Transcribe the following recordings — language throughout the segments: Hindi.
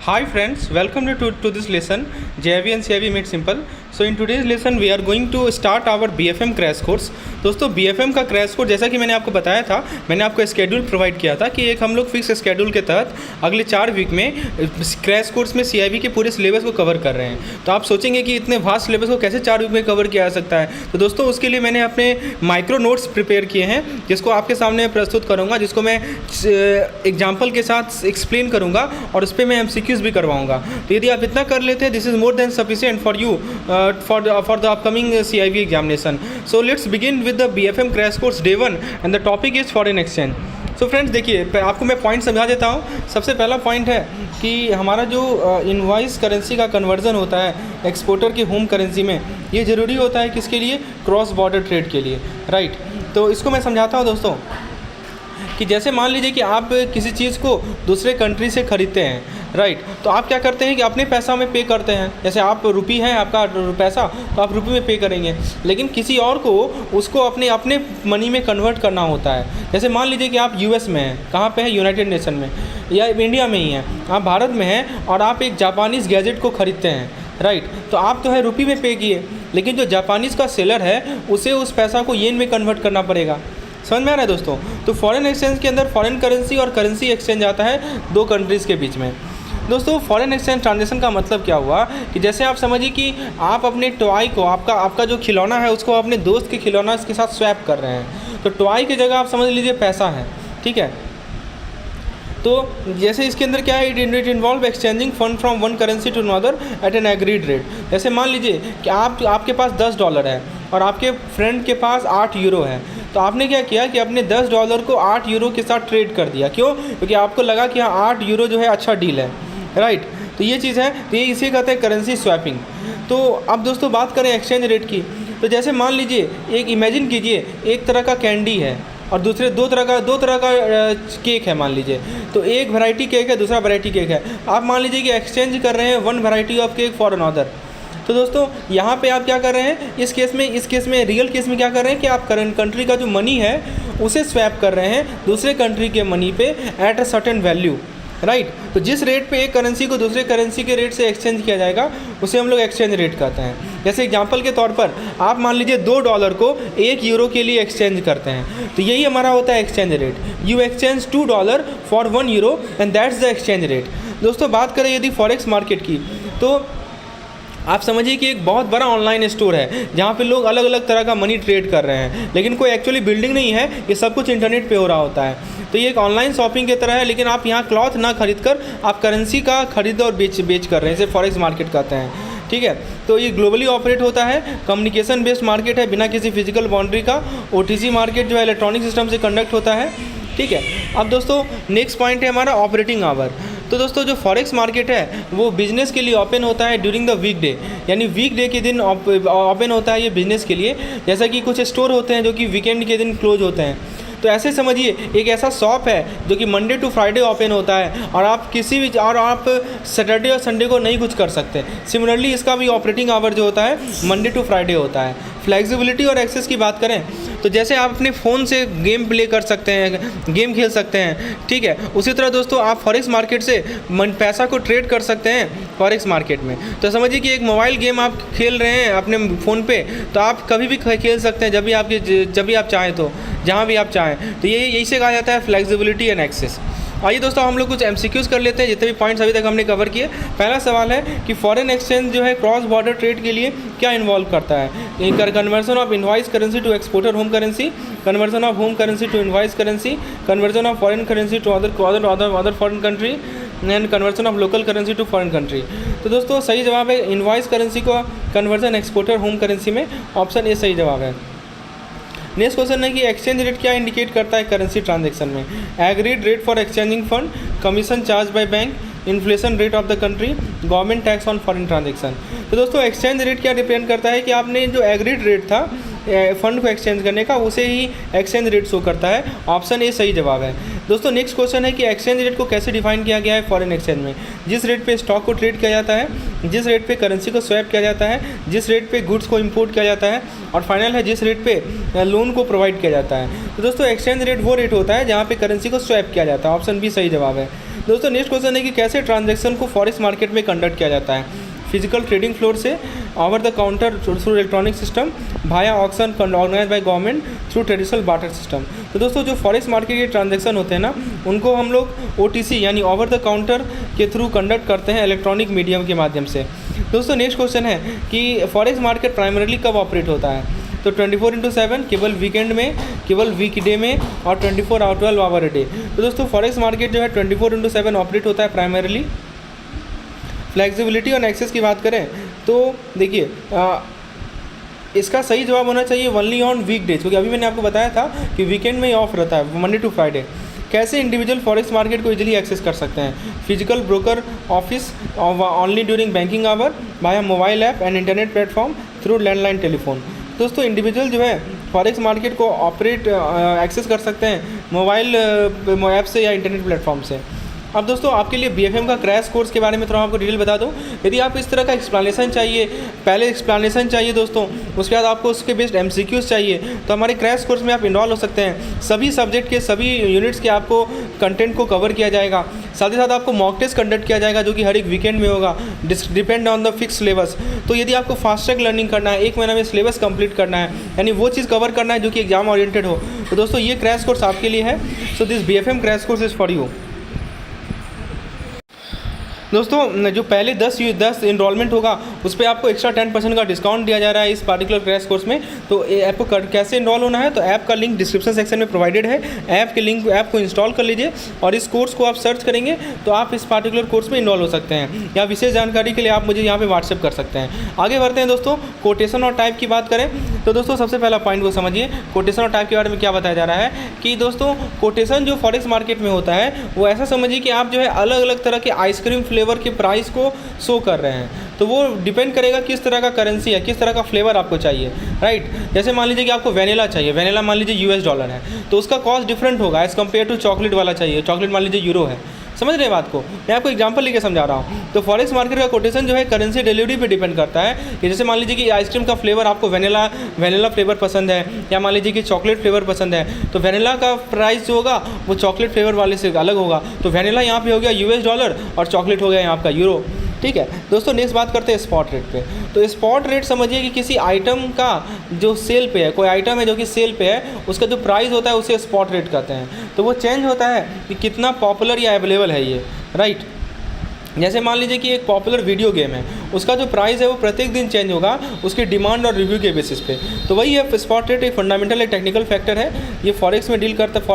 Hi friends, welcome to this lesson JIV and CIV made simple. So in today's lesson we are going to start our BFM crash course. दोस्तों BFM का क्रैश कोर्स जैसा कि मैंने आपको बताया था, मैंने आपको स्केड्यूल प्रोवाइड किया था कि एक हम लोग फिक्स स्केड्यूल के तहत अगले 4 वीक में क्रैश कोर्स में CIV के पूरे सिलेबस को कवर कर रहे हैं। तो आप सोचेंगे कि इतने वास्ट सिलेबस को कैसे 4 वीक में कवर किया जा सकता है। तो दोस्तों उसके लिए मैंने अपने माइक्रो नोट्स प्रिपेयर किए हैं जिसको आपके सामने प्रस्तुत करूँगा, जिसको मैं एग्जाम्पल के साथ एक्सप्लेन करूँगा और उस पर मैं MCQs भी करवाऊँगा। तो यदि आप इतना कर लेते हैं, this is more than sufficient for you for the upcoming CIV examination. So let's begin with the BFM crash course day 1 and the topic is foreign exchange. So friends देखिए, आपको मैं पॉइंट समझा देता हूँ। सबसे पहला पॉइंट है कि हमारा जो इनवॉइस करेंसी का कन्वर्जन होता है एक्सपोर्टर की होम करेंसी में, ये ज़रूरी होता है किसके लिए? क्रॉस बॉर्डर ट्रेड के लिए, राइट। तो इसको मैं समझाता हूँ दोस्तों कि जैसे मान लीजिए कि आप किसी चीज़ को दूसरे कंट्री से ख़रीदते हैं, राइट। तो आप क्या करते हैं कि अपने पैसा में पे करते हैं। जैसे आप रुपी है आपका पैसा, तो आप रुपये में पे करेंगे, लेकिन किसी और को उसको अपने मनी में कन्वर्ट करना होता है। जैसे मान लीजिए कि आप US में हैं, कहाँ पे है? यूनाइटेड नेशन में, या इंडिया में ही हैं, आप भारत में हैं और आप एक जापानीज़ गैजेट को ख़रीदते हैं, राइट। तो आप तो है रुपये में पे किए, लेकिन जो जापानीज़ का सेलर है उसे उस पैसा को येन में कन्वर्ट करना पड़ेगा। समझ में आ रहा है दोस्तों? तो फॉरेन एक्सचेंज के अंदर फॉरेन करेंसी और करेंसी एक्सचेंज आता है 2 कंट्रीज़ के बीच में। दोस्तों फॉरेन एक्सचेंज ट्रांजेक्शन का मतलब क्या हुआ कि जैसे आप समझिए कि आप अपने टॉय को, आपका जो खिलौना है उसको अपने दोस्त के खिलौना के साथ स्वैप कर रहे हैं। तो टॉय की जगह आप समझ लीजिए पैसा है, ठीक है। तो जैसे इसके अंदर क्या है, it involve exchanging fund from one currency to another at an agreed rate. जैसे मान लीजिए कि आपके पास $10 है और आपके फ्रेंड के पास 8 यूरो है। तो आपने क्या किया कि अपने $10 को 8 यूरो के साथ ट्रेड कर दिया। क्यों? क्योंकि आपको लगा कि हाँ 8 यूरो जो है अच्छा डील है, राइट। तो ये चीज़ है, तो ये इसे कहते हैं करेंसी स्वैपिंग। तो अब दोस्तों बात करें एक्सचेंज रेट की, तो जैसे मान लीजिए एक इमेजिन कीजिए एक तरह का कैंडी है और दूसरे दो तरह का केक है मान लीजिए। तो एक वैरायटी केक है, दूसरा वैरायटी केक है। आप मान लीजिए कि एक्सचेंज कर रहे हैं one variety of cake for another. तो दोस्तों यहाँ पे आप क्या कर रहे हैं, इस केस में रियल केस में क्या कर रहे हैं कि आप करंट कंट्री का जो मनी है उसे स्वैप कर रहे हैं दूसरे कंट्री के मनी पे at a certain value, right. तो जिस रेट पे एक करेंसी को दूसरे करेंसी के रेट से एक्सचेंज किया जाएगा उसे हम लोग एक्सचेंज रेट कहते हैं। जैसे एग्जांपल के तौर पर आप मान लीजिए $2 को 1 यूरो के लिए एक्सचेंज करते हैं, तो यही हमारा होता है exchange rate. You exchange $2 for 1 euro and that's the exchange rate. दोस्तों बात करें यदि फॉरेक्स मार्केट की, तो आप समझिए कि एक बहुत बड़ा ऑनलाइन स्टोर है जहाँ पे लोग अलग अलग तरह का मनी ट्रेड कर रहे हैं, लेकिन कोई एक्चुअली बिल्डिंग नहीं है, ये सब कुछ इंटरनेट पे हो रहा होता है। तो ये एक ऑनलाइन शॉपिंग की तरह है, लेकिन आप यहाँ क्लॉथ ना खरीद कर आप करेंसी का खरीद और बेच कर रहे हैं, इसे फॉरेक्स मार्केट कहते हैं, ठीक है। तो ये ग्लोबली ऑपरेट होता है, कम्युनिकेशन बेस्ड मार्केट है बिना किसी फिजिकल बाउंड्री का। OTC मार्केट जो है इलेक्ट्रॉनिक सिस्टम से कंडक्ट होता है, ठीक है। अब दोस्तों नेक्स्ट पॉइंट है हमारा ऑपरेटिंग आवर। तो दोस्तों जो फॉरेक्स मार्केट है वो बिजनेस के लिए ओपन होता है ड्यूरिंग द वीकडे, यानी वीकडे के दिन ओपन होता है ये बिजनेस के लिए। जैसा कि कुछ स्टोर होते हैं जो कि वीकेंड के दिन क्लोज होते हैं। तो ऐसे समझिए एक ऐसा शॉप है जो कि मंडे टू फ्राइडे ओपन होता है और आप आप सैटरडे और संडे को नहीं कुछ कर सकते। सिमिलरली इसका भी ऑपरेटिंग आवर जो होता है मंडे टू फ्राइडे होता है। फ्लेक्सिबिलिटी और एक्सेस की बात करें तो जैसे आप अपने फ़ोन से गेम प्ले कर सकते हैं, गेम खेल सकते हैं, ठीक है। उसी तरह दोस्तों आप फॉरेक्स मार्केट से पैसा को ट्रेड कर सकते हैं फॉरेक्स मार्केट में। तो समझिए कि एक मोबाइल गेम आप खेल रहे हैं अपने फ़ोन पे, तो आप कभी भी खेल सकते हैं जब भी आप चाहें, तो जहाँ भी आप चाहें। तो यही से कहा जाता है फ्लेक्सिबिलिटी एंड एक्सेस। आइए दोस्तों हम लोग कुछ MCQs कर लेते हैं जितने भी पॉइंट्स अभी तक हमने कवर किए। पहला सवाल है कि फॉरेन एक्सचेंज जो है क्रॉस बॉर्डर ट्रेड के लिए क्या इन्वॉल्व करता है? Conversion of invoice currency to exporter home currency, conversion of home currency to invoice currency, conversion of foreign currency to other foreign country and conversion of local currency to foreign country. तो दोस्तों सही जवाब है इनवॉइस करेंसी को कन्वर्जन एक्सपोर्टर होम करेंसी में, ऑप्शन ए सही जवाब है। नेक्स्ट क्वेश्चन है कि एक्सचेंज रेट क्या इंडिकेट करता है करेंसी ट्रांजैक्शन में? Agreed rate for exchanging fund, commission charge by bank, inflation rate of the country, government tax on foreign transaction. तो दोस्तों एक्सचेंज रेट क्या डिपेंड करता है कि आपने जो एग्रीड रेट था फंड को एक्सचेंज करने का, उसे ही एक्सचेंज रेट शो करता है। ऑप्शन ए सही जवाब है। दोस्तों नेक्स्ट क्वेश्चन है कि एक्सचेंज रेट को कैसे डिफाइन किया गया है फॉरेन एक्सचेंज में? जिस रेट पे स्टॉक को ट्रेड किया जाता है, जिस रेट पे करेंसी को स्वैप किया जाता है, जिस रेट पे गुड्स को इंपोर्ट किया जाता है, और फाइनल है जिस रेट पे लोन को प्रोवाइड किया जाता है। तो दोस्तों एक्सचेंज रेट वो रेट होता है जहाँ पे करेंसी को स्वैप किया जाता है। ऑप्शन बी सही जवाब है। दोस्तों नेक्स्ट क्वेश्चन है कि कैसे ट्रांजैक्शन को फॉरेक्स मार्केट में कंडक्ट किया जाता है, फिजिकल ट्रेडिंग फ्लोर से, over the counter through electronic system, via auction organise by government through traditional barter system. तो दोस्तों जो फॉरेक्स मार्केट के ट्रांजैक्शन होते हैं ना, उनको हम लोग OTC यानी ओवर द काउंटर के थ्रू कंडक्ट करते हैं इलेक्ट्रॉनिक मीडियम के माध्यम से। दोस्तों नेक्स्ट क्वेश्चन है कि फॉरेक्स मार्केट प्राइमरीली कब ऑपरेट होता है, तो 24/7, केवल वीकेंड में, केवल वीकडे में, और 12 आवर डे। तो दोस्तों फॉरेक्स मार्केट जो है 24/7 ऑपरेट होता है प्राइमरीली। फ्लेक्सिबिलिटी और एक्सेस की बात करें तो देखिए इसका सही जवाब होना चाहिए ओनली ऑन वीकडेज, क्योंकि अभी मैंने आपको बताया था कि वीकेंड में ही ऑफ रहता है, मंडे टू फ्राइडे। कैसे इंडिविजुअल फॉरेक्स मार्केट को इजीली एक्सेस कर सकते हैं, physical broker office only during banking hour, via mobile app and internet platform through landline telephone. दोस्तों इंडिविजुअल जो है फॉरेक्स मार्केट को ऑपरेट एक्सेस कर सकते हैं मोबाइल ऐप से या इंटरनेट प्लेटफॉर्म से। अब दोस्तों आपके लिए BFM का क्रैश कोर्स के बारे में थोड़ा आपको डिटेल बता दूं। यदि आप इस तरह का एक्सप्लेनेशन चाहिए, पहले एक्सप्लेनेशन चाहिए दोस्तों, उसके बाद आपको उसके बेस्ड MCQs चाहिए, तो हमारे क्रैश कोर्स में आप इन्वॉल्व हो सकते हैं। सभी सब्जेक्ट के सभी यूनिट्स के आपको कंटेंट को कवर किया जाएगा, साथ ही साथ आपको मॉक टेस्ट कंडक्ट किया जाएगा जो कि हर एक वीकेंड में होगा, depend on the fix syllabus. तो यदि आपको फास्ट ट्रैक लर्निंग करना है, 1 महीना में सिलेबस कंप्लीट करना है, यानी वो चीज़ कवर करना है जो कि एग्जाम ओरिएंटेड हो, तो दोस्तों ये क्रैश कोर्स आपके लिए है। So this BFM crash course is for you. दोस्तों जो पहले 10 इनरोलमेंट होगा उस पर आपको एक्स्ट्रा 10% का डिस्काउंट दिया जा रहा है इस पार्टिकुलर क्रैश कोर्स में। तो ऐप को कैसे इनरोल होना है, तो ऐप का लिंक डिस्क्रिप्शन सेक्शन में प्रोवाइडेड है। ऐप को इंस्टॉल कर लीजिए और इस कोर्स को आप सर्च करेंगे तो आप इस पार्टिकुलर कोर्स में इनरोल हो सकते हैं, या विशेष जानकारी के लिए आप मुझे यहाँ पे व्हाट्सएप कर सकते हैं। आगे बढ़ते हैं दोस्तों, कोटेशन और टाइप की बात करें तो दोस्तों सबसे पहला पॉइंट को समझिए, कोटेशन और टाइप के बारे में क्या बताया जा रहा है कि दोस्तों कोटेशन जो फॉरेक्स मार्केट में होता है वो ऐसा समझिए कि आप जो है अलग अलग तरह के आइसक्रीम फ्लेवर के प्राइस को शो कर रहे हैं। तो वो डिपेंड करेगा किस तरह का करेंसी है, किस तरह का फ्लेवर आपको चाहिए, राइट। जैसे मान लीजिए कि आपको वेनिला चाहिए, वेनिला मान लीजिए $US है, तो उसका कॉस्ट डिफरेंट होगा एज़ कम्पेयर टू चॉकलेट वाला चाहिए, चॉकलेट मान लीजिए यूरो है। समझ रहे हैं बात को, मैं आपको एग्जांपल लेके समझा रहा हूँ। तो फॉरेक्स मार्केट का कोटेशन जो है करेंसी डिलीवरी पे डिपेंड करता है कि जैसे मान लीजिए कि आइसक्रीम का फ्लेवर आपको वेनिला फ्लेवर पसंद है, या मान लीजिए कि चॉकलेट फ्लेवर पसंद है, तो वेनिला का प्राइस जो होगा वो चॉकलेट फ्लेवर वाले से अलग होगा। तो वेनिला यहाँ पे हो गया $US और चॉकलेट हो गया यहाँ आपका यूरो, ठीक है। दोस्तों नेक्स्ट बात करते हैं स्पॉट रेट पे। तो स्पॉट रेट समझिए कि किसी आइटम का जो सेल पे है, कोई आइटम है जो कि सेल पे है, उसका जो प्राइस होता है उसे स्पॉट रेट कहते हैं। तो वो चेंज होता है कि कितना पॉपुलर या अवेलेबल है ये, राइट। जैसे मान लीजिए कि एक पॉपुलर वीडियो गेम है, उसका जो प्राइस है वो प्रत्येक दिन चेंज होगा उसकी डिमांड और रिव्यू के बेसिस पे। तो वही है स्पॉट रेट, एक फंडामेंटल एक टेक्निकल फैक्टर है, ये फॉरेक्स में डील करता है।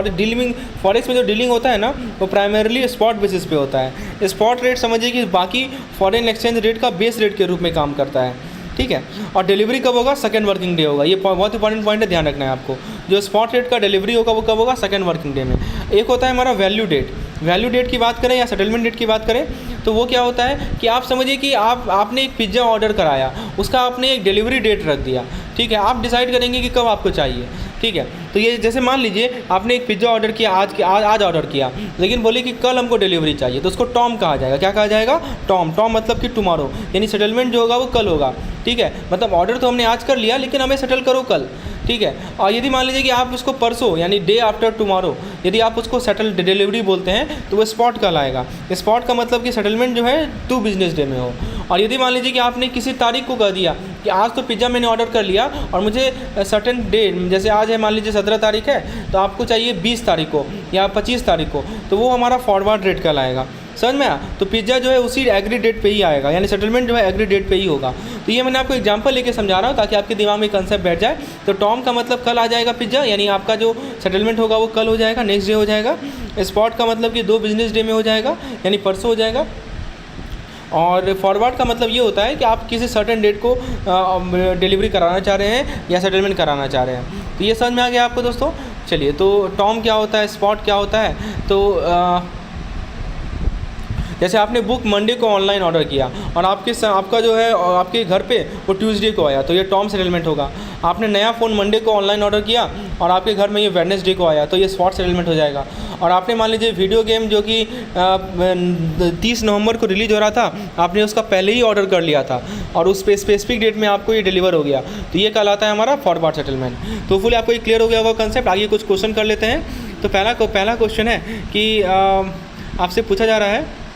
फॉरेक्स में जो डीलिंग होता है ना वो प्राइमरीली स्पॉट बेसिस पे होता है। स्पॉट रेट समझिए कि बाकी फॉरेन एक्सचेंज रेट का बेस रेट के रूप में काम करता है, ठीक है। और डिलीवरी कब होगा, सेकंड वर्किंग डे होगा। ये बहुत इंपॉर्टेंट पॉइंट है, ध्यान रखना है आपको। जो स्पॉट रेट का डिलीवरी होगा वो कब होगा, सेकंड वर्किंग डे में। एक होता है हमारा वैल्यू डेट की बात करें या सेटलमेंट डेट की बात करें तो वो क्या होता है कि आप समझिए कि आपने एक पिज़्ज़ा ऑर्डर कराया, उसका आपने एक डिलीवरी डेट रख दिया, ठीक है। आप डिसाइड करेंगे कि कब आपको चाहिए, ठीक है। तो ये जैसे मान लीजिए आपने एक पिज़्ज़ा ऑर्डर किया, आज ऑर्डर किया, लेकिन बोले कि कल हमको डिलीवरी चाहिए, तो उसको टॉम कहा जाएगा। क्या कहा जाएगा, टॉम मतलब कि टुमारो, यानी सेटलमेंट जो होगा वो कल होगा, ठीक है। मतलब ऑर्डर तो हमने आज कर लिया लेकिन हमें सेटल करो कल, ठीक है। और यदि मान लीजिए कि आप उसको परसों यानी डे आफ्टर टुमारो यदि आप उसको सेटल डिलीवरी बोलते हैं तो वो स्पॉट कहलाएगा। स्पॉट का मतलब कि सेटलमेंट जो है 2 बिजनेस डे में हो। और यदि मान लीजिए कि आपने किसी तारीख को कह दिया कि आज तो पिज़्ज़ा मैंने ऑर्डर कर लिया और मुझे सर्टेन डे, जैसे आज है मान लीजिए 17 तारीख है, तो आपको चाहिए 20 तारीख को या 25 तारीख को, तो वो हमारा फॉरवर्ड रेट कहलाएगा। समझ में आया। तो पिज़्ज़ा जो है उसी एग्री डेट पे ही आएगा, यानी सेटलमेंट जो है एग्री डेट पे ही होगा। तो ये मैंने आपको एग्जांपल लेके समझा रहा हूँ ताकि आपके दिमाग में कंसेप्ट बैठ जाए। तो टॉम का मतलब कल आ जाएगा पिज़्ज़ा, यानी आपका जो सेटलमेंट होगा वो कल हो जाएगा, नेक्स्ट डे हो जाएगा। स्पॉट का मतलब कि 2 बिजनेस डे में हो जाएगा, यानी परसों हो जाएगा। और फॉरवर्ड का मतलब ये होता है कि आप किसी सर्टेन डेट को डिलीवरी कराना चाह रहे हैं या सेटलमेंट कराना चाह रहे हैं। तो ये समझ में आ गया आपको दोस्तों। चलिए, तो टॉम क्या होता है, स्पॉट क्या होता है। तो जैसे आपने बुक मंडे को ऑनलाइन ऑर्डर किया और आपका जो है आपके घर पे वो ट्यूसडे को आया, तो ये टॉम सेटलमेंट होगा। आपने नया फ़ोन मंडे को ऑनलाइन ऑर्डर किया और आपके घर में ये वेडनेसडे को आया, तो ये स्पॉट सेटलमेंट हो जाएगा। और आपने मान लीजिए वीडियो गेम जो कि 30 नवंबर को रिलीज़ हो रहा था, आपने उसका पहले ही ऑर्डर कर लिया था और उस पे स्पेसिफिक डेट में आपको ये डिलीवर हो गया, तो ये कहलाता है हमारा फॉरवर्ड सेटलमेंट। तो फुल आपको ये क्लियर हो गया होगा कंसेप्ट। आगे कुछ क्वेश्चन कर लेते हैं। तो पहला क्वेश्चन है कि आपसे पूछा जा रहा है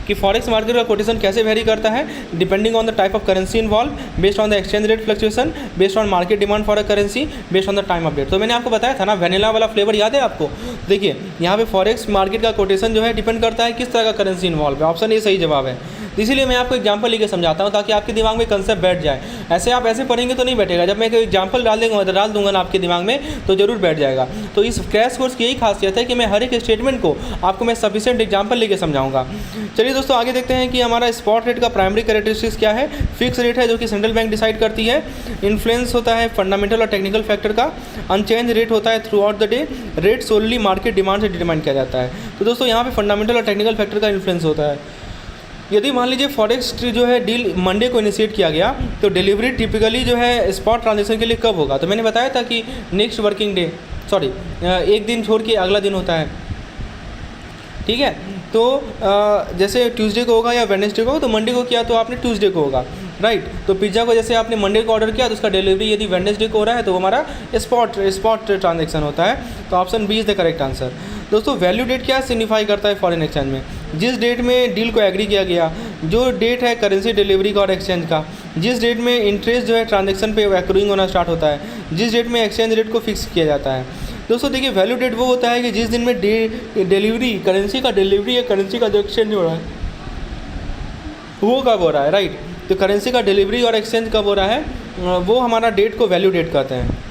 कि फॉरेक्स मार्केट का कोटेशन कैसे वेरी करता है, depending on the type of currency involve, based on the exchange rate fluctuation, based on market demand for a currency, based on the time of date. तो मैंने आपको बताया था ना वेनिला वाला फ्लेवर याद है आपको। देखिए यहाँ पे फॉरेक्स मार्केट का कोटेशन जो है डिपेंड करता है किस तरह का करेंसी इन्वॉल्व है। ऑप्शन ए सही जवाब है। इसीलिए मैं आपको एग्जांपल लेके समझाता हूँ ताकि आपके दिमाग में कंसेप्ट बैठ जाए। ऐसे आप ऐसे पढ़ेंगे तो नहीं बैठेगा। जब मैं कोई एग्जांपल डाल दूंगा ना आपके दिमाग में तो जरूर बैठ जाएगा। तो इस क्रैश कोर्स की यही खासियत है कि मैं हर एक स्टेटमेंट को आपको मैं सफिशिएंट एग्जांपल लेके समझाऊंगा। चलिए दोस्तों आगे देखते हैं कि हमारा स्पॉट रेट का प्राइमरी कैरेक्टरिस्टिक्स क्या है। फिक्स रेट है जो कि सेंट्रल बैंक डिसाइड करती है। इन्फ्लुएंस होता है फंडामेंटल और टेक्निकल फैक्टर का। अनचेंज रेट होता है through out the day. Rate solely market demand से डिटरमाइन किया जाता है। तो दोस्तों यहाँ पे फंडामेंटल और टेक्निकल फैक्टर का इन्फ्लुएंस होता है। यदि मान लीजिए फॉरेक्स जो है डील मंडे को इनिशिएट किया गया तो डिलीवरी टिपिकली जो है स्पॉट ट्रांजेक्शन के लिए कब होगा। तो मैंने बताया था कि नेक्स्ट वर्किंग डे, सॉरी एक दिन छोड़ के अगला दिन होता है, ठीक है। तो जैसे ट्यूसडे को होगा या वेडनेसडे को होगा, तो मंडे को किया तो आपने ट्यूसडे को होगा, राइट। तो पिज़्ज़ा को जैसे आपने मंडे को ऑर्डर किया तो उसका डिलीवरी यदि वेडनेसडे को हो रहा है तो हमारा स्पॉट ट्रांजेक्शन होता है। तो option B is the correct answer. दोस्तों वैल्यू डेट क्या सिग्निफाई करता है फॉरेन एक्सचेंज में। जिस डेट में डील को एग्री किया गया, जो डेट है करेंसी डिलीवरी का और एक्सचेंज का, जिस डेट में इंटरेस्ट जो है ट्रांजेक्शन पे एक्रूइंग होना स्टार्ट होता है, जिस डेट में एक्सचेंज रेट को फिक्स किया जाता है। दोस्तों देखिए वैल्यू डेट वो होता है कि जिस दिन में डिलीवरी करेंसी का डिलीवरी या करेंसी का जो एक्सचेंज हो रहा है वो कब हो रहा है, राइट। तो करेंसी का डिलीवरी और एक्सचेंज कब हो रहा है वो हमारा डेट को वैल्यू डेट कहते हैं।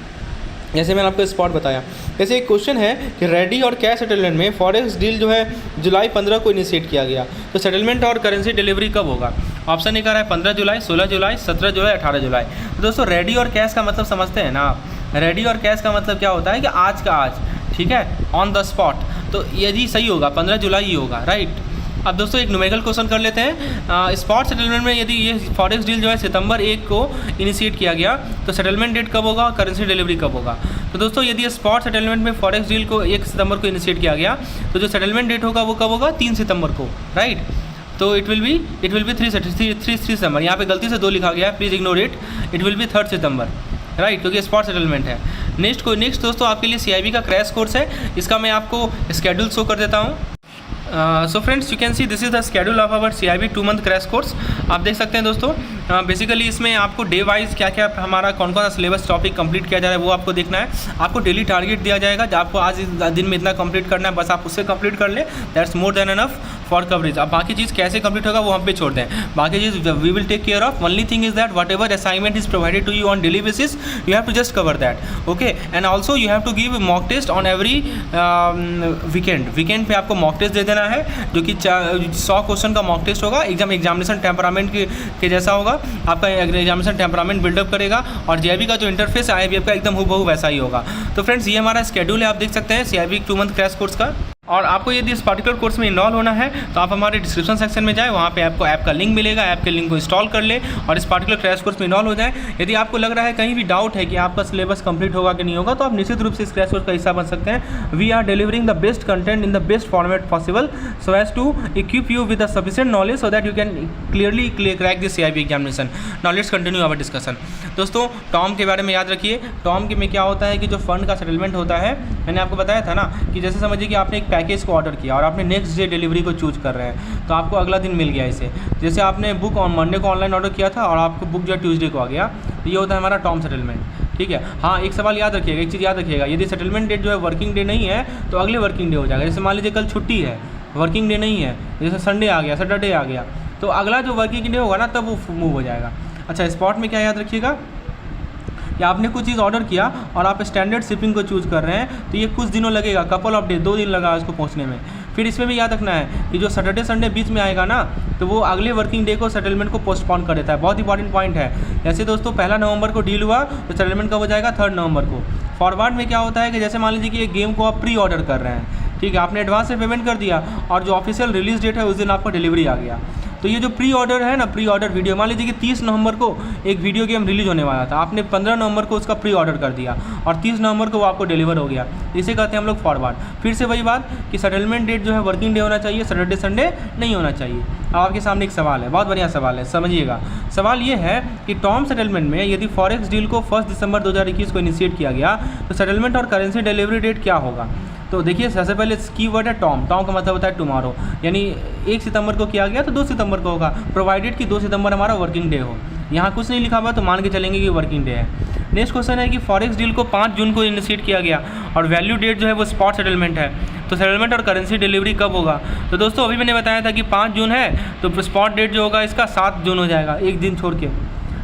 जैसे मैंने आपको स्पॉट बताया। जैसे एक क्वेश्चन है कि रेडी और कैश सेटलमेंट में फॉरेक्स डील जो है जुलाई 15 को इनिशिएट किया गया, तो सेटलमेंट और करेंसी डिलीवरी कब होगा। ऑप्शन ए कह रहा है 15 जुलाई, 16 जुलाई, 17 जुलाई, 18 जुलाई। तो दोस्तों रेडी और कैश का मतलब समझते हैं ना आप। रेडी और कैश का मतलब क्या होता है कि आज का आज, ठीक है, ऑन द स्पॉट। तो यदि सही होगा 15 जुलाई ही होगा, राइट। अब दोस्तों एक न्यूमेरिकल क्वेश्चन कर लेते हैं। स्पॉट सेटलमेंट में यदि ये फॉरेक्स डील जो है सितंबर 1 को इनिशिएट किया गया तो सेटलमेंट डेट कब होगा, करेंसी डिलीवरी कब होगा। तो दोस्तों यदि स्पॉट सेटलमेंट में फॉरेक्स डील को 1 सितंबर को इनिशिएट किया गया तो जो सेटलमेंट डेट होगा वो कब होगा, 3 सितंबर को, राइट। तो इट विल बी 3 सितंबर। यहाँ पे गलती से 2 लिखा गया है, please ignore it will be 3 September, right, क्योंकि स्पॉट सेटलमेंट है। नेक्स्ट दोस्तों आपके लिए CIB का क्रैश कोर्स है। इसका मैं आपको स्केड्यूल शो कर देता हूँ। So friends you can see this is the schedule of our CIB 2 month crash course. आप देख सकते हैं दोस्तों, बेसिकली इसमें आपको डे वाइज क्या क्या हमारा कौन कौन सा सिलेबस टॉपिक कंप्लीट किया जा रहा है वो आपको देखना है। आपको डेली टारगेट दिया जाएगा, आपको आज इस दिन में इतना कंप्लीट करना है, बस आप उससे कंप्लीट कर लें, that's more than enough for coverage. अब बाकी चीज़ कैसे कंप्लीट होगा वो हम पे छोड़ दें, बाकी चीज़ we will take care of. Only thing is that whatever assignment is provided to you on daily basis you have to just cover that, okay. And also you have to give mock test on every weekend पे आपको मॉक टेस्ट दे देना है, जो कि 100 क्वेश्चन का मॉक टेस्ट होगा। एग्जामिनेशन टेम्परामेंट के जैसा होगा, आपका एग्जामिनेशन टेम्परामेंट बिल्डअप करेगा। और JIB का जो इंटरफेस है IBF का एकदम हूबहू वैसा ही होगा। तो फ्रेंड्स ये हमारा स्केड्यूल है, आप देख सकते हैं CIB 2 मंथ क्रैश कोर्स का। और आपको यदि इस पर्टिकुलर कोर्स में इनरोल होना है तो आप हमारे डिस्क्रिप्शन सेक्शन में जाए, वहाँ पे आपको ऐप का लिंक मिलेगा, ऐप के लिंक को इंस्टॉल कर ले और इस पर्टिकुलर क्रैश कोर्स में इनरोल हो जाए। यदि आपको लग रहा है कहीं भी डाउट है कि आपका सिलेबस कंप्लीट होगा कि नहीं होगा तो आप निश्चित रूप से इस क्रैश कोर्स का हिस्सा बन सकते हैं। We are delivering the best content in the best format possible so as to equip you with the sufficient knowledge so that you can clearly crack this CIB examination. Now let's continue our discussion. दोस्तों टॉम के बारे में याद रखिए। टॉम के में क्या होता है कि जो फंड का सेटलमेंट होता है, मैंने आपको बताया था ना कि जैसे समझिए कि आपने एक पैकेज को ऑर्डर किया और आपने नेक्स्ट डे डिलीवरी को चूज कर रहे हैं तो आपको अगला दिन मिल गया इसे। जैसे आपने बुक ऑन मंडे को ऑनलाइन ऑर्डर किया था और आपको बुक जो है ट्यूसडे को आ गया, तो ये होता है हमारा टॉम सेटलमेंट, ठीक है। हाँ एक सवाल याद रखिएगा, एक चीज़ याद रखिएगा, यदि सेटलमेंट डेट जो है वर्किंग डे नहीं है तो अगले वर्किंग डे हो जाएगा। जैसे मान लीजिए कल छुट्टी है, वर्किंग डे नहीं है, जैसे संडे आ गया, सैटरडे आ गया, तो अगला जो वर्किंग डे होगा ना तब वो मूव हो जाएगा। अच्छा स्पॉट में क्या याद रखिएगा कि आपने कुछ चीज़ ऑर्डर किया और आप स्टैंडर्ड शिपिंग को चूज़ कर रहे हैं तो ये कुछ दिनों लगेगा, कपल ऑफ डे, 2 दिन लगा इसको पहुंचने में। फिर इसमें भी याद रखना है कि जो सैटरडे संडे बीच में आएगा ना तो वो अगले वर्किंग डे को सेटलमेंट को पोस्टपोन कर देता है। बहुत इंपॉर्टेंट पॉइंट है। जैसे दोस्तों 1 नवंबर को डील हुआ तो सेटलमेंट कब हो जाएगा, 3 नवंबर को। फॉरवर्ड में क्या होता है कि जैसे मान लीजिए कि एक गेम को आप प्री ऑर्डर कर रहे हैं, ठीक है, आपने एडवांस से पेमेंट कर दिया और जो ऑफिशियल रिलीज डेट है उस दिन आपको डिलीवरी आ गया। तो ये जो प्री ऑर्डर है ना, प्री ऑर्डर वीडियो, मान लीजिए कि 30 नवंबर को एक वीडियो गेम रिलीज होने वाला था, आपने 15 नवंबर को उसका प्री ऑर्डर कर दिया और 30 नवंबर को वो आपको डिलीवर हो गया, इसे कहते हैं हम लोग फॉरवर्ड। फिर से वही बात कि सेटलमेंट डेट जो है वर्किंग डे होना चाहिए, सैटरडे संडे नहीं होना चाहिए। अब आपके सामने एक सवाल है, बहुत बढ़िया सवाल है, समझिएगा। सवाल ये है कि टॉम सेटलमेंट में यदि फॉरेक्स डील को 1 दिसंबर 2021 को इनिशिएट किया गया तो सेटलमेंट और करेंसी डिलीवरी डेट क्या होगा। तो देखिए सबसे पहले कीवर्ड है टॉम। टॉम का मतलब होता है टुमारो, यानी 1 सितंबर को किया गया तो 2 सितंबर को होगा, प्रोवाइडेड कि 2 सितंबर हमारा वर्किंग डे हो। यहाँ कुछ नहीं लिखा हुआ तो मान के चलेंगे कि वर्किंग डे है। नेक्स्ट क्वेश्चन है कि फॉरेक्स डील को 5 जून को इनिशिएट किया गया और वैल्यू डेट जो है वो स्पॉट सेटलमेंट है, तो सेटलमेंट और करेंसी डिलीवरी कब होगा? तो दोस्तों अभी मैंने बताया था कि 5 जून है तो स्पॉट डेट जो होगा इसका 7 जून हो जाएगा, एक दिन छोड़ के।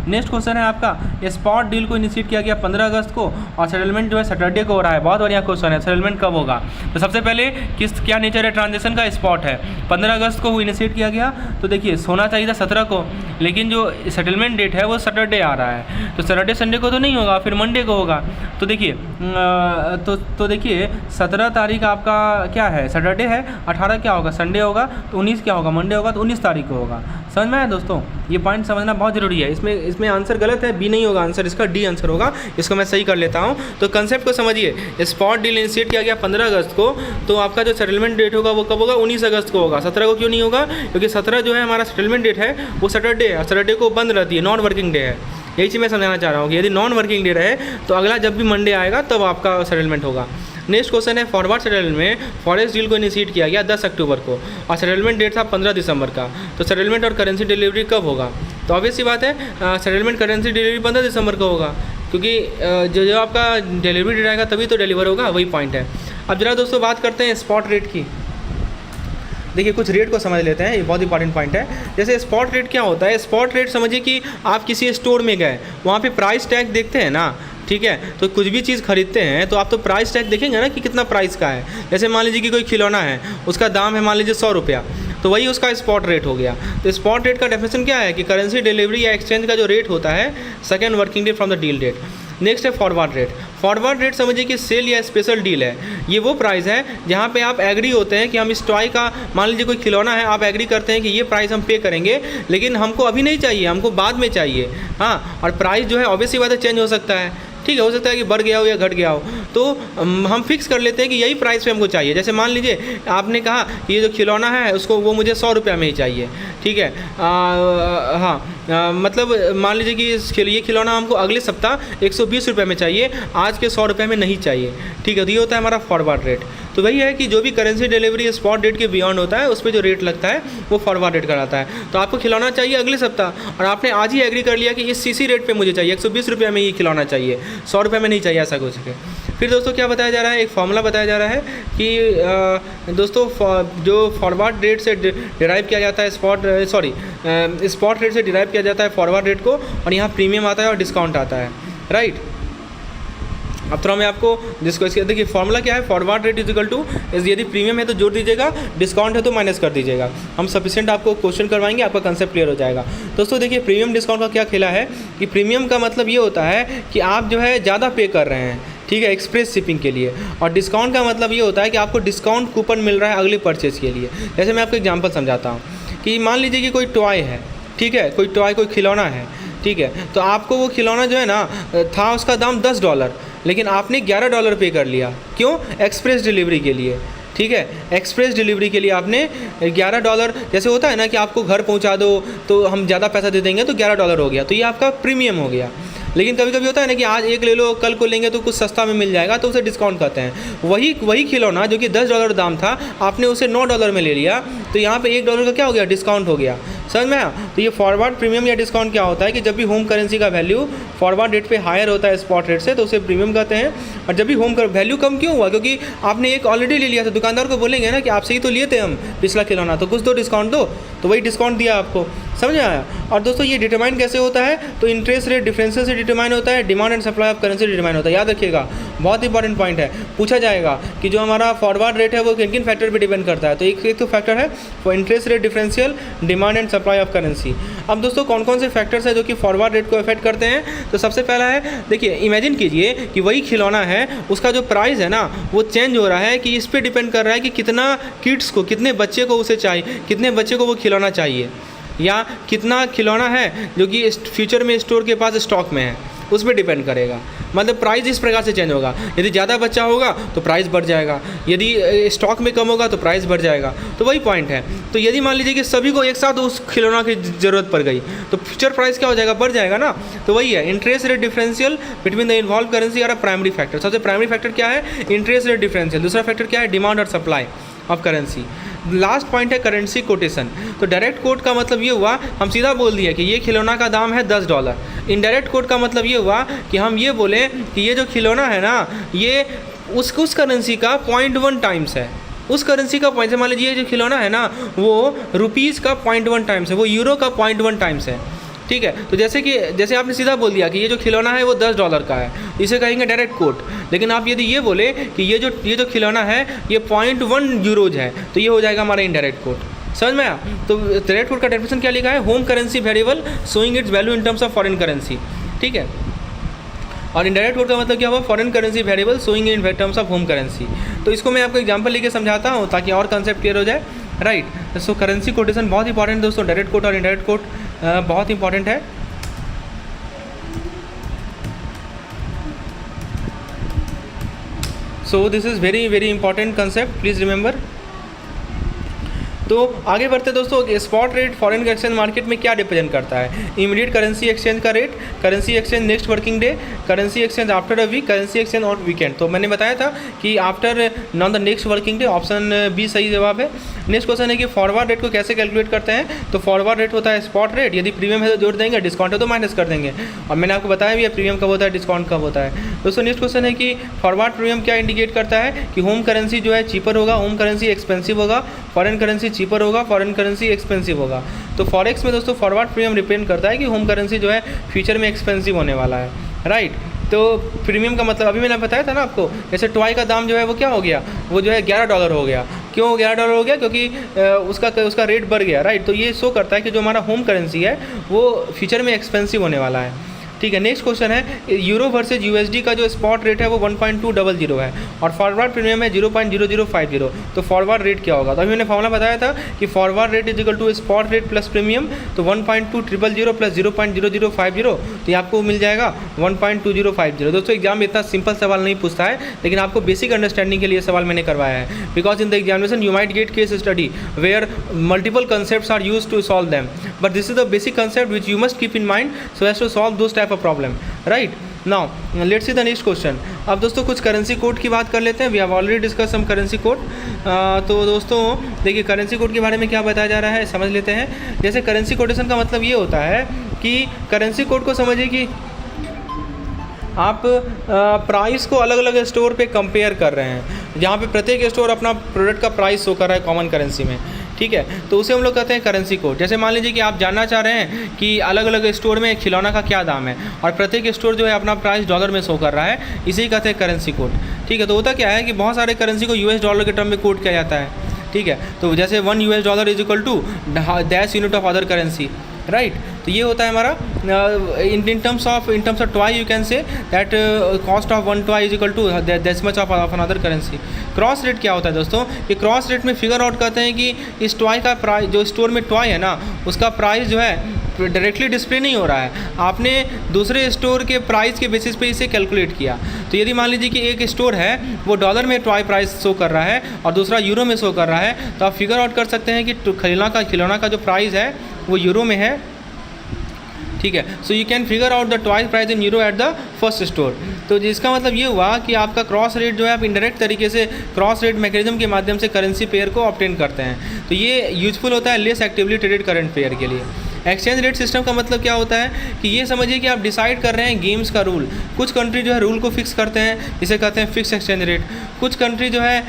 नेक्स्ट क्वेश्चन है आपका स्पॉट डील को इनिशिएट किया गया 15 अगस्त को और सेटलमेंट जो है सैटरडे को हो रहा है। बहुत बढ़िया क्वेश्चन है, सेटलमेंट कब होगा? तो सबसे पहले क्या नेचर है ट्रांजेक्शन का? स्पॉट है। 15 अगस्त को इनिशिएट किया गया तो देखिए होना चाहिए था 17 को, लेकिन जो सेटलमेंट डेट है वो सैटरडे आ रहा है, तो सैटरडे संडे को तो नहीं होगा, फिर मंडे को होगा। तो देखिए तो देखिए 17 तारीख आपका क्या है? सैटरडे है। 18 क्या होगा? संडे होगा। तो 19 क्या होगा? मंडे होगा। तो 19 तारीख को होगा। समझ में आया दोस्तों? ये पॉइंट समझना बहुत ज़रूरी है। इसमें आंसर गलत है, बी नहीं होगा आंसर, इसका डी आंसर होगा। इसको मैं सही कर लेता हूँ। तो कंसेप्ट को समझिए, स्पॉट डील इनिशिएट किया गया 15 अगस्त को, तो आपका जो सेटलमेंट डेट होगा वो कब होगा? 19 अगस्त को होगा। 17 को क्यों नहीं होगा? क्योंकि 17 जो है हमारा सेटलमेंट डेट है वो सैटरडे है, सैटरडे को बंद रहती है, नॉन वर्किंग डे है। यही चीज़ मैं समझाना चाह रहा हूँ कि यदि नॉन वर्किंग डे रहे तो अगला जब भी मंडे आएगा तब आपका सेटलमेंट होगा। नेक्स्ट क्वेश्चन है फॉरवर्ड सेटलमेंट में फॉरेक्स डील को इनिशिएट किया गया 10 अक्टूबर को और सेटलमेंट डेट था 15 दिसंबर का, तो सेटलमेंट और करेंसी डिलीवरी कब होगा? तो ऑब्वियस सी बात है सेटलमेंट करेंसी डिलीवरी 15 दिसंबर को होगा, क्योंकि जो आपका डिलीवरी डेट आएगा तभी तो डिलीवर होगा, वही पॉइंट है। अब जरा दोस्तों बात करते हैं स्पॉट रेट की। देखिए कुछ रेट को समझ लेते हैं, ये बहुत इंपॉर्टेंट पॉइंट है। जैसे स्पॉट रेट क्या होता है? स्पॉट रेट समझिए कि आप किसी स्टोर में गए, वहाँ पे प्राइस टैग देखते हैं ना, ठीक है? तो कुछ भी चीज़ खरीदते हैं तो आप तो प्राइस टैग देखेंगे ना कि कितना प्राइस का है। जैसे मान लीजिए कि कोई खिलौना है, उसका दाम है मान लीजिए 100 रुपया, तो वही उसका स्पॉट रेट हो गया। तो स्पॉट रेट का डेफिनेशन क्या है कि करेंसी डिलीवरी या एक्सचेंज का जो रेट होता है second working day from the deal date. Next है फॉरवर्ड रेट। फॉरवर्ड रेट समझिए कि सेल या स्पेशल डील है। ये वो प्राइस है जहाँ पे आप एग्री होते हैं कि हम इस टॉय का, मान लीजिए कोई खिलौना है, आप एग्री करते हैं कि ये प्राइस हम पे करेंगे, लेकिन हमको अभी नहीं चाहिए, हमको बाद में चाहिए। हाँ, और प्राइस जो है ऑब्वियस सी बात है चेंज हो सकता है, ठीक है? हो सकता है कि बढ़ गया हो या घट गया हो, तो हम फिक्स कर लेते हैं कि यही प्राइस पे हमको चाहिए। जैसे मान लीजिए आपने कहा कि ये जो खिलौना है उसको वो मुझे 100 रुपये में ही चाहिए, ठीक है? मतलब मान लीजिए कि ये खिलौना हमको अगले सप्ताह 120 रुपये में चाहिए, आज के 100 रुपये में नहीं चाहिए, ठीक है? तो ये होता है हमारा फॉरवर्ड रेट। तो वही है कि जो भी करेंसी डिलीवरी स्पॉट डेट के बियॉन्ड होता है उस पर जो रेट लगता है वो फॉरवर्ड रेट कराता है। तो आपको खिलौना चाहिए अगले सप्ताह और आपने आज ही एग्री कर लिया कि इस सीसी रेट पे मुझे चाहिए, 120 रुपये में ये खिलौना चाहिए, 100 रुपये में नहीं चाहिए, ऐसा कुछ है। फिर दोस्तों क्या बताया जा रहा है? एक फॉर्मूला बताया जा रहा है कि दोस्तों जो फॉरवर्ड रेट से डिराइव किया जाता है स्पॉट रेट से डिराइव किया जाता है फॉरवर्ड रेट को, और यहाँ प्रीमियम आता है और डिस्काउंट आता है, राइट? अब थोड़ा मैं आपको देखिए फॉर्मूला क्या है? Forward rate is equal to, यदि प्रीमियम है तो जोड़ दीजिएगा, डिस्काउंट है तो माइनस कर दीजिएगा। हम सफिशिएंट आपको क्वेश्चन करवाएंगे, आपका कंसेप्ट क्लियर हो जाएगा। दोस्तों देखिए प्रीमियम डिस्काउंट का क्या खेला है कि प्रीमियम का मतलब ये होता है कि आप जो है ज़्यादा पे कर रहे हैं, ठीक है, एक्सप्रेस शिपिंग के लिए, और डिस्काउंट का मतलब ये होता है कि आपको डिस्काउंट कूपन मिल रहा है अगले परचेज़ के लिए। जैसे मैं आपको एग्जांपल समझाता हूँ कि मान लीजिए कि कोई टॉय है, ठीक है, कोई खिलौना है, ठीक है? तो आपको वो खिलौना जो है ना था उसका दाम $10, लेकिन आपने $11 पे कर लिया। क्यों? एक्सप्रेस डिलीवरी के लिए, ठीक है? एक्सप्रेस डिलीवरी के लिए आपने $11, जैसे होता है ना कि आपको घर पहुंचा दो तो हम ज़्यादा पैसा दे देंगे तो $11 हो गया, तो ये आपका प्रीमियम हो गया। लेकिन कभी कभी होता है ना कि आज एक ले लो कल को लेंगे तो कुछ सस्ता में मिल जाएगा, तो उसे डिस्काउंट कहते हैं। वही खिलौना जो कि $10 दाम था, आपने उसे $9 में ले लिया, तो यहाँ पे $1 का क्या हो गया? डिस्काउंट हो गया। समझ में आया? तो ये फॉरवर्ड प्रीमियम या डिस्काउंट क्या होता है कि जब भी होम करेंसी का वैल्यू फॉरवर्ड रेट पे हायर होता है स्पॉट रेट से तो उसे प्रीमियम कहते हैं। और जब भी होम का वैल्यू कम क्यों हुआ? क्योंकि आपने एक ऑलरेडी ले लिया था, दुकानदार को बोलेंगे ना कि आपसे ही तो लिए थे हम पिछला खिलौना, तो कुछ तो डिस्काउंट दो, तो वही डिस्काउंट दिया आपको। समझ आया? और दोस्तों ये डिटरमाइन कैसे होता है? तो इंटरेस्ट रेट डिफरेंशियल से डिटरमाइन होता है, demand and supply of currency determine होता है। याद रखिएगा, बहुत इंपॉर्टेंट पॉइंट है, पूछा जाएगा कि जो हमारा फॉरवर्ड रेट है वो किन किन फैक्टर पे डिपेंड करता है। तो एक तो फैक्टर है interest rate differential, demand and supply of currency. अब दोस्तों कौन कौन से फैक्टर्स हैं जो कि फॉरवर्ड रेट को अफेक्ट करते हैं? तो सबसे पहला है, देखिए इमेजिन कीजिए कि वही खिलौना है, उसका जो प्राइस है ना वो चेंज हो रहा है, कि इस पर डिपेंड कर रहा है कि कितना किड्स को, कितने बच्चे को उसे चाहिए, कितने बच्चे को वो खिलौना चाहिए, या कितना खिलौना है जो कि फ्यूचर में स्टोर के पास स्टॉक में है। उस पर डिपेंड करेगा। मतलब प्राइस इस प्रकार से चेंज होगा, यदि ज़्यादा बच्चा होगा तो प्राइस बढ़ जाएगा, यदि स्टॉक में कम होगा तो प्राइस बढ़ जाएगा। तो वही पॉइंट है। तो यदि मान लीजिए कि सभी को एक साथ उस खिलौना की ज़रूरत पड़ गई तो फ्यूचर प्राइस क्या हो जाएगा, बढ़ जाएगा ना। तो वही है, interest rate differential between the involve currency और अ प्राइमरी फैक्टर। सबसे प्राइमरी फैक्टर क्या है, इंटरेस्ट रेट डिफरेंशियल। दूसरा फैक्टर क्या है, डिमांड और supply of currency. Last point है करेंसी कोटेशन। तो डायरेक्ट कोट का मतलब ये हुआ, हम सीधा बोल दिया कि ये खिलौना का दाम है $10। इनडायरेक्ट कोट का मतलब ये हुआ कि हम ये बोले कि ये जो खिलौना है ना, ये उस करेंसी का 0.1 टाइम्स है। उस करेंसी का पॉइंट, मान लीजिए ये जो खिलौना है ना वो रुपीज़ का 0.1 टाइम्स है, वो यूरो का 0.1 टाइम्स है। ठीक है, तो जैसे आपने सीधा बोल दिया कि ये जो खिलौना है वो $10 का है, इसे कहेंगे डायरेक्ट कोट। लेकिन आप यदि ये बोले कि ये जो खिलौना है ये 0.1 यूरोज है, तो ये हो जाएगा हमारा इनडायरेक्ट कोट। समझ में आया? तो डायरेक्ट कोट का डेफिनेशन क्या लिखा है, home currency variable showing it's value in terms of foreign currency. ठीक है, और इनडायरेक्ट कोट का मतलब क्या हुआ, foreign currency variable showing in terms of home currency. तो इसको मैं आपको एग्जांपल लेके समझाता हूँ ताकि और कंसेप्ट क्लियर हो जाए। राइट, सो करेंसी कोटेशन बहुत इंपॉर्टेंट दोस्तों, डायरेक्ट कोट और इनडायरेक्ट कोट बहुत इंपॉर्टेंट है। So this is very very important concept, please remember. तो आगे बढ़ते दोस्तों, spot rate foreign exchange market में क्या रिप्रेजेंट करता है, इमीडिएट करेंसी एक्सचेंज का rate, currency exchange next working day, currency exchange after a week, currency exchange on weekend. तो मैंने बताया था कि after non the next working day, option B सही जवाब है। नेक्स्ट क्वेश्चन है कि फॉरवर्ड रेट को कैसे कैलकुलेट करते हैं। तो फॉरवर्ड रेट होता है स्पॉट रेट, यदि प्रीमियम है तो जोड़ देंगे, डिस्काउंट है तो माइनस कर देंगे। और मैंने आपको बताया भी है प्रीमियम कब होता है, डिस्काउंट कब होता है। दोस्तों नेक्स्ट क्वेश्चन है कि फॉरवर्ड प्रीमियम क्या इंडिकेट करता है, कि होम करेंसी जो है चीपर होगा, होम करेंसी एक्सपेंसिव होगा, फॉरेन करेंसी चीपर होगा, फॉरेन करेंसी एक्सपेंसिव होगा। तो फॉरेक्स में दोस्तों फॉरवर्ड प्रीमियम डिपेंड करता है कि होम करेंसी जो है फ्यूचर में एक्सपेंसिव होने वाला है। राइट, तो प्रीमियम का मतलब अभी मैंने बताया था ना आपको, जैसे टॉय का दाम जो है वो क्या हो गया, वो जो है $11 हो गया। क्यों $11 हो गया, क्योंकि उसका रेट बढ़ गया। राइट, तो ये शो करता है कि जो हमारा होम करेंसी है वो फ्यूचर में एक्सपेंसिव होने वाला है। ठीक है, नेक्स्ट क्वेश्चन है यूरो वर्सेज यूएसडी का जो स्पॉट रेट है वो 1.200 है और फॉरवर्ड प्रीमियम है 0.0050। तो फॉरवर्ड रेट क्या होगा, तो अभी मैंने फॉर्मूला बताया था कि forward rate is equal to spot rate plus premium. तो 1.2000 प्लस 0.0050, तो ये आपको मिल जाएगा 1.2050। दोस्तों एग्जाम में इतना सिंपल सवाल नहीं पूछता है, लेकिन आपको बेसिक अंडरस्टैंडिंग के लिए सवाल मैंने करवाया है, because in the examination you might get case study where multiple concepts are use to solve them, but this is the basic concept which you must keep in mind so as to solve those type of problem. Right, now let's see the next question. अब दोस्तों कुछ करेंसी कोड की बात कर लेते हैं। We have already discuss some currency code. तो दोस्तों देखिए करेंसी कोड के बारे में क्या बताया जा रहा है, समझ लेते हैं। जैसे करेंसी कोटेशन का मतलब ये होता है कि करेंसी कोड को समझिए कि आप प्राइस को अलग अलग स्टोर पे कंपेयर कर रहे हैं, जहाँ पे प्रत्येक स्टोर अपना प्रोडक्ट का प्राइस शो कर रहा है कॉमन करेंसी में। ठीक है, तो उसे हम लोग कहते हैं करेंसी कोड। जैसे मान लीजिए कि आप जानना चाह रहे हैं कि अलग अलग स्टोर में खिलौना का क्या दाम है और प्रत्येक स्टोर जो है अपना प्राइस डॉलर में शो कर रहा है, इसे ही कहते हैं करेंसी कोड। ठीक है, तो होता क्या है कि बहुत सारे करेंसी को US डॉलर के टर्म में कोड किया जाता है। ठीक है, तो जैसे $1 is equal to dash unit of other currency. Right, तो ये होता है हमारा in terms of toy you can say that cost of 1 toy is equal to that much of another currency. Cross rate क्या होता है दोस्तों, ये क्रॉस रेट में फिगर आउट करते हैं कि इस टॉय का प्राइस, जो स्टोर में टॉय है ना उसका प्राइस जो है डायरेक्टली डिस्प्ले नहीं हो रहा है, आपने दूसरे स्टोर के प्राइस के बेसिस पे इसे कैलकुलेट किया। तो यदि मान लीजिए कि एक स्टोर है वो डॉलर में टॉय प्राइस शो कर रहा है और दूसरा यूरो में शो कर रहा है, तो आप फिगर आउट कर सकते हैं कि खिलौना का जो प्राइस है वो यूरो में है। ठीक है, so you can figure out the toy price in euro at the first store. तो जिसका मतलब ये हुआ कि आपका क्रॉस रेट जो है आप इंडायरेक्ट तरीके से क्रॉस रेट मैकेनिज्म के माध्यम से करेंसी पेयर को ऑब्टेन करते हैं। तो ये यूजफुल होता है less actively traded current pair के लिए। एक्सचेंज रेट सिस्टम का मतलब क्या होता है कि ये समझिए कि आप डिसाइड कर रहे हैं गेम्स का रूल। कुछ कंट्री जो है रूल को फिक्स करते हैं, इसे कहते हैं फिक्स एक्सचेंज रेट। कुछ कंट्री जो है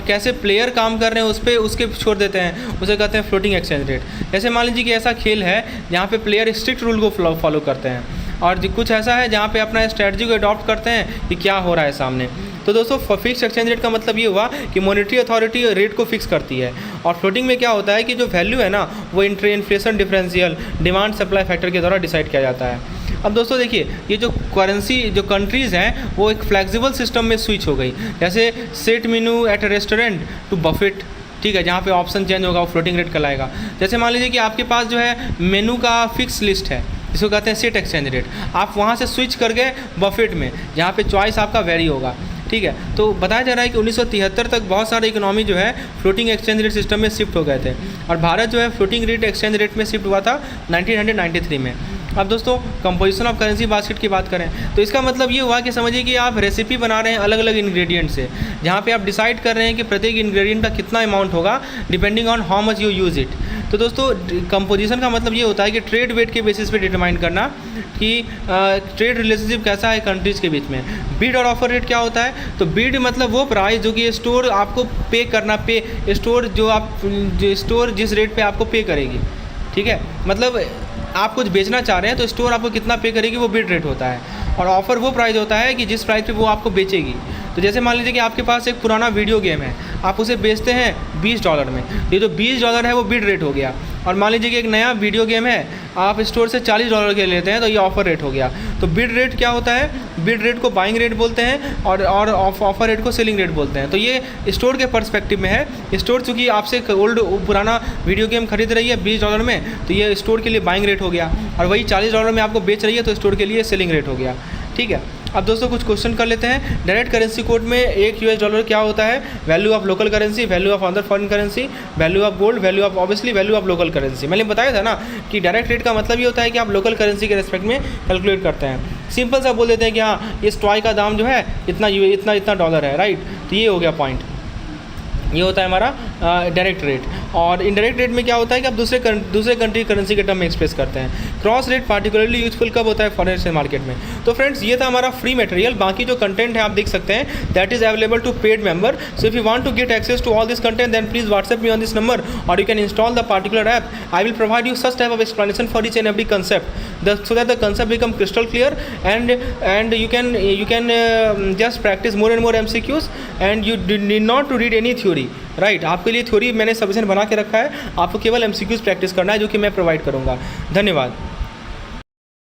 कैसे प्लेयर काम कर रहे हैं उस पर उसके छोड़ देते हैं, उसे कहते हैं फ्लोटिंग एक्सचेंज रेट। जैसे मान लीजिए कि ऐसा खेल है जहाँ पे प्लेयर स्ट्रिक्ट रूल को फॉलो करते हैं और कुछ ऐसा है जहाँ पे अपना स्ट्रेटजी को अडॉप्ट करते हैं कि क्या हो रहा है सामने। तो दोस्तों फिक्स एक्सचेंज रेट का मतलब ये हुआ कि मॉनेटरी अथॉरिटी रेट को फिक्स करती है। और फ्लोटिंग में क्या होता है कि जो वैल्यू है ना वो inflation differential demand supply factor के द्वारा डिसाइड किया जाता है। अब दोस्तों देखिए ये जो करेंसी जो कंट्रीज़ हैं वो एक फ्लेक्सिबल सिस्टम में स्विच हो गई। जैसे set menu at a restaurant to buffet, ठीक है, जहाँ पे ऑप्शन चेंज होगा वो फ्लोटिंग रेट कहलाएगा। जैसे मान लीजिए कि आपके पास जो है मेनू का फिक्स लिस्ट है, इसको कहते हैं सेट एक्सचेंज रेट। आप वहाँ से स्विच कर गए बफेट में, जहाँ पे चॉइस आपका वेरी होगा, ठीक है। तो बताया जा रहा है कि 1973 तक बहुत सारे इकोनॉमी जो है फ्लोटिंग एक्सचेंज रेट सिस्टम में शिफ्ट हो गए थे, और भारत जो है फ्लोटिंग रेट एक्सचेंज रेट में शिफ्ट हुआ था 1993 में। अब दोस्तों कंपोजिशन ऑफ करेंसी बास्केट की बात करें तो इसका मतलब ये हुआ कि समझिए कि आप रेसिपी बना रहे हैं अलग अलग इंग्रेडिएंट से, जहाँ पे आप डिसाइड कर रहे हैं कि प्रत्येक इंग्रेडिएंट का कितना अमाउंट होगा depending on how much you use it. तो दोस्तों कंपोजिशन का मतलब ये होता है कि ट्रेड वेट के बेसिस पे डिटरमाइन करना कि ट्रेड रिलेशनशिप कैसा है कंट्रीज़ के बीच में। बिड और ऑफर रेट क्या होता है, तो बिड मतलब वो प्राइस जो कि स्टोर आपको पे करना, स्टोर जिस रेट पे आपको पे करेगी, ठीक है, मतलब आप कुछ बेचना चाह रहे हैं तो स्टोर आपको कितना पे करेगी वो बिड रेट होता है। और ऑफ़र वो प्राइस होता है कि जिस प्राइस पे वो आपको बेचेगी। तो जैसे मान लीजिए कि आपके पास एक पुराना वीडियो गेम है, आप उसे बेचते हैं $20 में, ये जो $20 है वो बिड रेट हो गया। और मान लीजिए कि एक नया वीडियो गेम है, आप स्टोर से $40 के लेते हैं, तो ये ऑफ़र रेट हो गया। तो बिड रेट क्या होता है, बिड रेट को बाइंग रेट बोलते हैं और ऑफर रेट को सेलिंग रेट बोलते हैं। तो ये स्टोर के पर्सपेक्टिव में है। स्टोर चूँकि आपसे पुराना वीडियो गेम खरीद रही है $20 में, तो ये स्टोर के लिए बाइंग रेट हो गया, और वही $40 में आपको बेच रही है तो स्टोर के लिए सेलिंग रेट हो गया, ठीक है। अब दोस्तों कुछ क्वेश्चन कर लेते हैं। डायरेक्ट करेंसी कोड में एक $1 क्या होता है, value of local currency, value of other foreign currency, value of gold, value of obviously value of local currency. मैंने बताया था ना कि डायरेक्ट रेट का मतलब ये होता है कि आप लोकल करेंसी के रेस्पेक्ट में कैलकुलेट करते हैं। सिंपल सा बोल देते हैं कि हाँ इस टॉय का दाम जो है इतना डॉलर है, राइट। तो ये हो गया पॉइंट, ये होता है हमारा डायरेक्ट रेट। और इनडायरेक्ट रेट में क्या होता है कि आप दूसरे कंट्री करेंसी के टर्म में एक्सप्रेस करते हैं। क्रॉस रेट पार्टिकुलरली यूजफुल कब होता है, फॉरेन मार्केट में। तो फ्रेंड्स ये था हमारा फ्री मटेरियल, बाकी जो कंटेंट है आप देख सकते हैं, that is available to paid member. So if you want to get access to all this content then please WhatsApp me on this number और you can install the particular app. I will provide you such type of explanation for each and every concept so that the concept become crystal clear and you can just practice more and more MCQs and you need not to read any theory, right. आपके लिए थ्योरी मैंने सफिशिएंट बना के रखा है, आपको केवल MCQs प्रैक्टिस करना है जो कि मैं प्रोवाइड करूँगा। धन्यवाद।